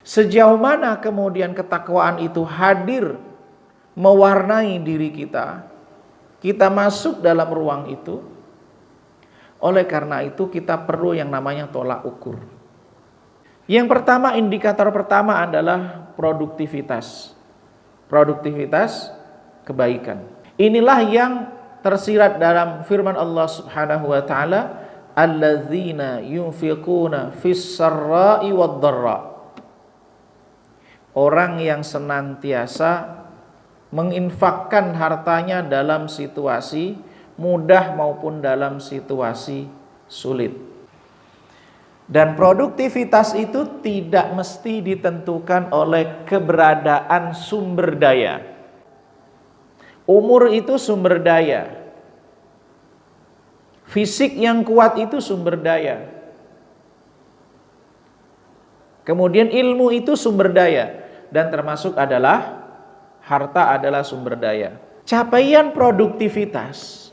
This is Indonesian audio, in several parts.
Sejauh mana kemudian ketakwaan itu hadir mewarnai diri kita, kita masuk dalam ruang itu. Oleh karena itu kita perlu yang namanya tolak ukur. Yang pertama, indikator pertama adalah produktivitas. Produktivitas kebaikan. Inilah yang tersirat dalam firman Allah Subhanahu wa taala, alladzina yunfiquna fis sarra'i wad dharra. Orang yang senantiasa menginfakkan hartanya dalam situasi mudah maupun dalam situasi sulit. Dan produktivitas itu tidak mesti ditentukan oleh keberadaan sumber daya. Umur itu sumber daya. Fisik yang kuat itu sumber daya. Kemudian ilmu itu sumber daya. Dan termasuk adalah harta adalah sumber daya. Capaian produktivitas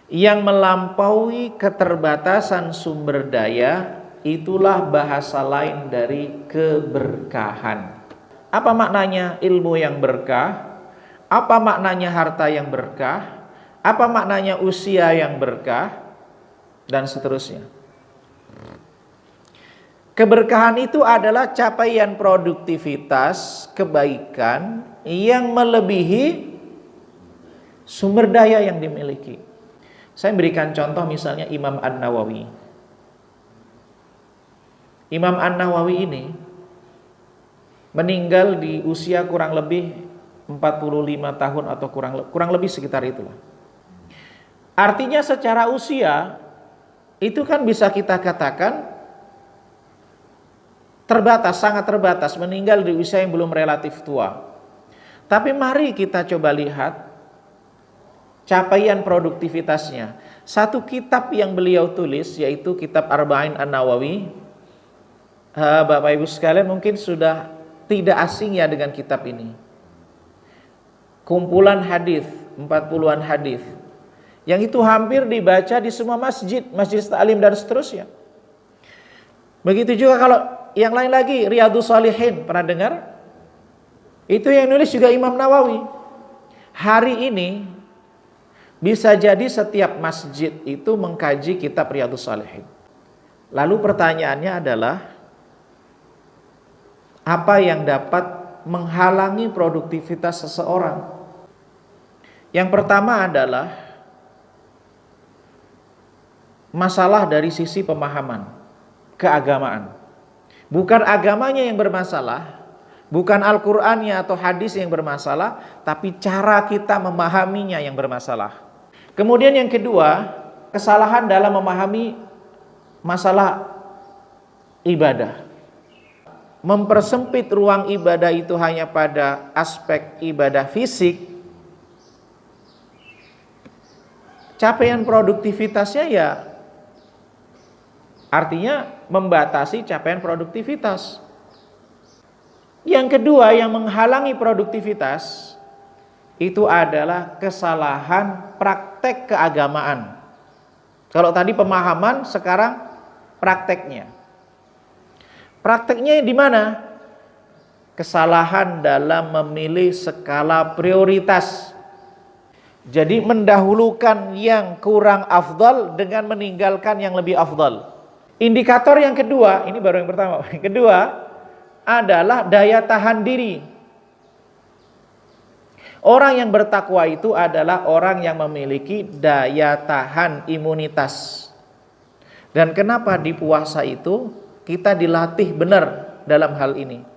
yang melampaui keterbatasan sumber daya, itulah bahasa lain dari keberkahan. Apa maknanya ilmu yang berkah? Apa maknanya harta yang berkah? Apa maknanya usia yang berkah? Dan seterusnya. Keberkahan itu adalah capaian produktivitas kebaikan yang melebihi sumber daya yang dimiliki. Saya berikan contoh misalnya Imam An-Nawawi. Imam An-Nawawi ini meninggal di usia kurang lebih 45 tahun atau kurang lebih sekitar itulah. Artinya secara usia itu kan bisa kita katakan terbatas, sangat terbatas, meninggal di usia yang belum relatif tua. Tapi mari kita coba lihat capaian produktivitasnya. Satu kitab yang beliau tulis, yaitu kitab Arba'in An-Nawawi. Bapak Ibu sekalian mungkin sudah tidak asing ya dengan kitab ini. Kumpulan hadis, 40-an hadis. Yang itu hampir dibaca di semua masjid, majelis ta'lim dan seterusnya. Begitu juga kalau yang lain lagi, Riyadhus Shalihin, pernah dengar? Itu yang nulis juga Imam Nawawi. Hari ini bisa jadi setiap masjid itu mengkaji kitab Riyadhus Shalihin. Lalu pertanyaannya adalah, apa yang dapat menghalangi produktivitas seseorang? Yang pertama adalah masalah dari sisi pemahaman, keagamaan. Bukan agamanya yang bermasalah, bukan Al-Qur'annya atau hadis yang bermasalah, tapi cara kita memahaminya yang bermasalah. Kemudian yang kedua, kesalahan dalam memahami masalah ibadah. Mempersempit ruang ibadah itu hanya pada aspek ibadah fisik, capaian produktivitasnya ya artinya membatasi capaian produktivitas. Yang kedua yang menghalangi produktivitas itu adalah kesalahan praktek keagamaan. Kalau tadi pemahaman, sekarang prakteknya. Prakteknya di mana? Kesalahan dalam memilih skala prioritas. Jadi mendahulukan yang kurang afdal dengan meninggalkan yang lebih afdal. Indikator yang kedua, ini baru yang pertama. Yang kedua adalah daya tahan diri. Orang yang bertakwa itu adalah orang yang memiliki daya tahan imunitas. Dan kenapa di puasa itu kita dilatih benar dalam hal ini?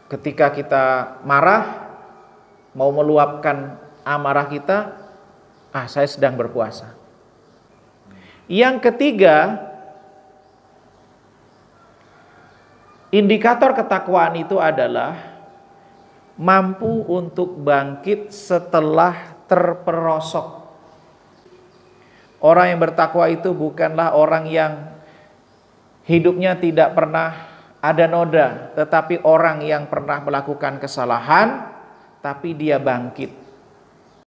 Ketika kita marah, mau meluapkan amarah kita, saya sedang berpuasa. Yang ketiga, indikator ketakwaan itu adalah mampu untuk bangkit setelah terperosok. Orang yang bertakwa itu bukanlah orang yang hidupnya tidak pernah ada noda, tetapi orang yang pernah melakukan kesalahan, tapi dia bangkit.